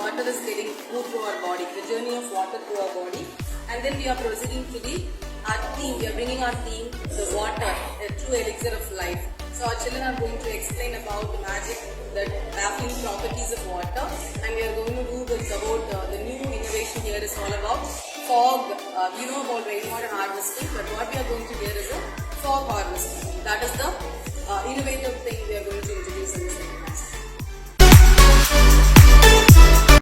water is getting moved through our body, the journey of water through our body. And then we are proceeding to our theme. We are bringing our theme, the water, a true elixir of life. So our children are going to explain about the magic, the baffling properties of water, and we are going to do this about the new innovation here is all about fog. We know about rainwater harvesting, but what we are going to hear is a fog harvesting. That is the innovative thing we are going to introduce in this class.